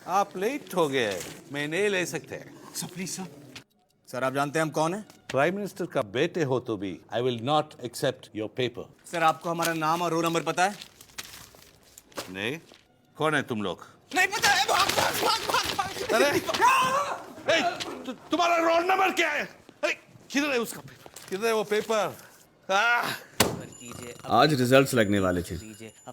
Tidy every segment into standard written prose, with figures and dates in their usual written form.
आप लेट हो गए, मैं नहीं ले सकते। Sir please sir. सर आप जानते हैं हम कौन है? प्राइम मिनिस्टर का बेटे हो तो भी I will not accept your paper. Sir आपको हमारा नाम और रोल नंबर पता है? नहीं, कौन है तुम लोग? नहीं पता है। भाग भाग भाग भाग भाग। अरे तुम्हारा रोल नंबर क्या है? अरे किधर है उसका पेपर? किधर है वो पेपर? आज रिजल्ट्स लगने वाले थे।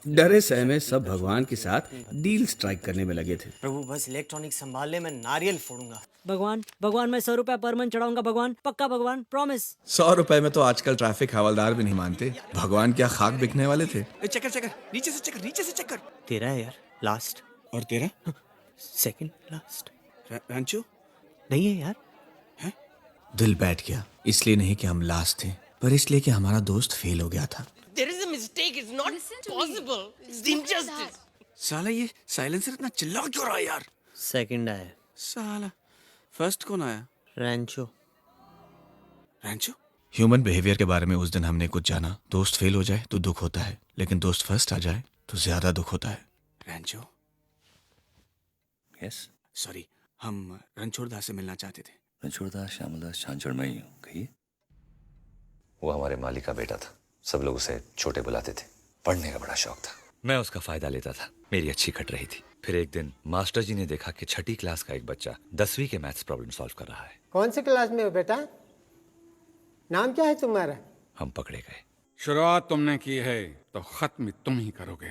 डरे सहमे सब भगवान के साथ डील स्ट्राइक करने में लगे थे। प्रभु बस इलेक्ट्रॉनिक संभालने में नारियल फोड़ूंगा। भगवान मैं 100 रुपया पर मंथ चढ़ाऊंगा भगवान, पक्का भगवान, प्रॉमिस। 100 रुपए में तो आजकल ट्रैफिक हवलदार भी नहीं मानते। भगवान क्या खाक बिकने वाले थे? चेक कर चेक कर, नीचे से चेक कर, नीचे से चेक कर। तेरा है यार लास्ट। और तेरा? Second last. रंचू नहीं है यार। दिल बैठ गया, इसलिए नहीं कि हम लास्ट थे, पर इसलिए कि हमारा दोस्त फेल हो गया था। There is a mistake. It's not possible. It's injustice. साला ये साइलेंसर इतना चिल्ला क्यों रहा है यार? सेकंड आया साला फर्स्ट कौन आया? रैंचो। रंचू? ह्यूमन बिहेवियर के बारे में उस दिन हमने कुछ जाना। दोस्त फेल हो जाए तो दुख होता है, लेकिन दोस्त फर्स्ट आ जाए तो ज्यादा दुख होता है। रंचू? यस, सॉरी, हम रणछोड़ दास से मिलना चाहते थे। रणछोड़दास श्यामलदास छांचड़ में ही हूँ। कहिए। वो हमारे मालिक का बेटा था, सब लोग उसे छोटे बुलाते थे। पढ़ने का बड़ा शौक था, मैं उसका फायदा लेता था। मेरी अच्छी कट रही थी। फिर एक दिन मास्टर जी ने देखा कि 6ठी क्लास का एक बच्चा 10वीं के मैथ्स प्रॉब्लम सॉल्व कर रहा है। कौन सी क्लास में हो बेटा? नाम क्या है तुम्हारा? हम पकड़े गए। शुरुआत तुमने की है तो खत्म तुम ही करोगे।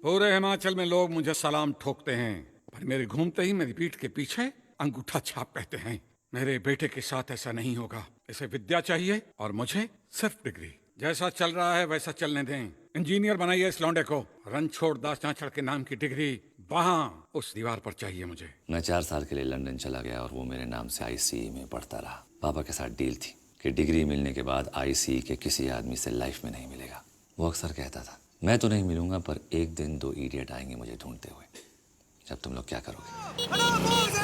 पूरे हिमाचल में लोग मुझे सलाम ठोकते हैं, पर मेरे घूमते ही मेरी पीठ के पीछे अंगूठा छाप कहते हैं। मेरे बेटे के साथ ऐसा नहीं होगा। इसे विद्या चाहिए और मुझे सिर्फ डिग्री। जैसा चल रहा है वैसा चलने दें। इंजीनियर बनाइए इस लौंडे को। रणछोड़ दास चांचड़ के नाम की डिग्री वहां उस दीवार पर चाहिए मुझे। मैं 4 साल के लिए लंदन चला गया और वो मेरे नाम से ICE में पढ़ता रहा। पापा के साथ डील थी कि डिग्री मिलने के बाद ICE के किसी आदमी से लाइफ में नहीं मिलेगा। वो अक्सर कहता था, मैं तो नहीं मिलूंगा पर एक दिन 2 इडियट आएंगे मुझे ढूंढते हुए। जब तुम लोग क्या करोगे?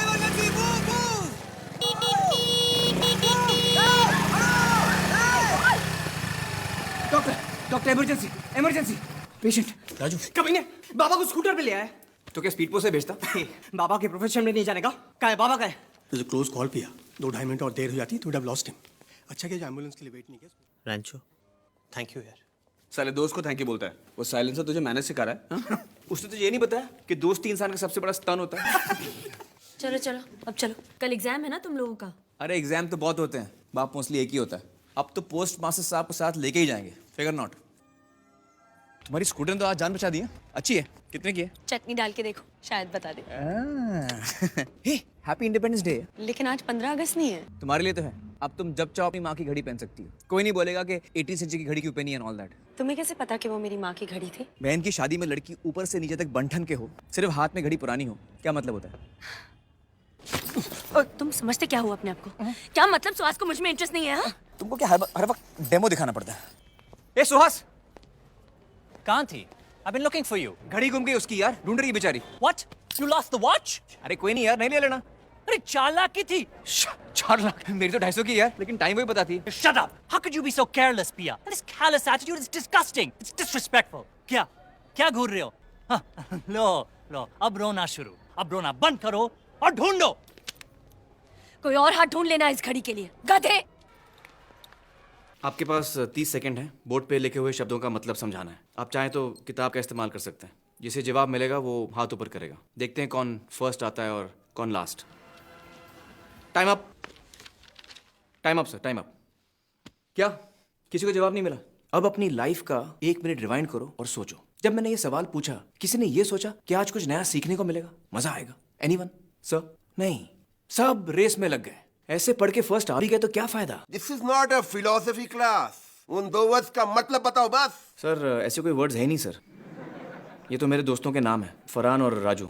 Doctor emergency emergency. Patient Raju कमीने बाबा को स्कूटर पे ले आया। तो क्या स्पीड पोस्ट से भेजता? बाबा के प्रोफेशन में नहीं जाने का। क्या है बाबा का है? तुझे क्लोज कॉल किया, 2-2.5 मिनट और देर हो जाती तो वुड हैव लॉस्ट हिम। अच्छा कि एम्बुलेंस के लिए वेट नहीं किया। रैंचो थैंक यू यार। साले दोस्त को थैंक यू बोलता है। वो साइलेंसर तुझे मैनेज सिखा रहा है। हाँ? उसने तुझे ये नहीं बताया कि दोस्ती इंसान का सबसे बड़ा स्तन होता है। चलो चलो अब चलो, कल एग्जाम है ना तुम लोगों का। अरे एग्जाम तो बहुत होते हैं, बाप मोस्टली एक ही होता है। अब तो पोस्ट मास्टर साहब को साथ लेके ही जाएंगे। Figure not. तुम्हारी स्कूटर ने तो आज जान बचा दी है। अच्छी है। कितने की है? चटनी डाल के देखो, शायद बता दे। Happy independence day. लेकिन आज 15 अगस्त नहीं है। तुम्हारे लिए तो है। अब तुम जब चाहो अपनी माँ की घड़ी पहन सकती हो। कोई नहीं बोलेगा कि 18 इंच की घड़ी क्यों पहनी है ऑल दैट। तुम्हें कैसे पता कि वो मेरी माँ की घड़ी थी? बहन की शादी में लड़की ऊपर से नीचे तक बंठन के हो, सिर्फ हाथ में घड़ी पुरानी हो, क्या मतलब होता है? और तुम समझते क्या हो अपने आप को? क्या मतलब सुहास को मुझ में इंटरेस्ट नहीं है? हाँ? तुमको क्या हर वक्त डेमो दिखाना पड़ता है? ए सुहास, कहाँ थी? I've been looking for you. घड़ी गुम गई उसकी यार, ढूंढ रही है बेचारी। What? You lost the watch? अरे कोई नहीं यार, नहीं ले लेना। अरे 4 लाख की थी। 4 लाख? मेरी तो 250 की यार, लेकिन टाइम वही बताती है। Shut up! How could you be so careless, Pia? This callous attitude is disgusting. It's disrespectful. क्या घूर रहे हो? हाँ, लो, अब रोना शुरू। अब रोना बंद करो और ढूंढो। कोई और हाथ ढूंढ लेना इस घड़ी के लिए, गधे। आपके पास 30 सेकंड है बोर्ड पे लिखे हुए शब्दों का मतलब समझाना है। आप चाहें तो किताब का इस्तेमाल कर सकते हैं। जिसे जवाब मिलेगा वो हाथ ऊपर करेगा। देखते हैं कौन फर्स्ट आता है और कौन last. Time up. Time up sir, time up. क्या किसी को जवाब नहीं मिला? अब अपनी लाइफ का 1 मिनट रिवाइंड करो और सोचो, जब मैंने ये सवाल पूछा किसी ने ये सोचा कि आज कुछ नया सीखने को मिलेगा, मजा आएगा? एनीवन? सर नहीं, सब रेस में लग गए। ऐसे पढ़ के फर्स्ट आ भी गए तो क्या फायदा? This is not a philosophy class. उन 2 वर्ड्स का मतलब बताओ बस। सर ऐसे कोई वर्ड्स है नहीं सर। ये तो मेरे दोस्तों के नाम है, फरहान और राजू।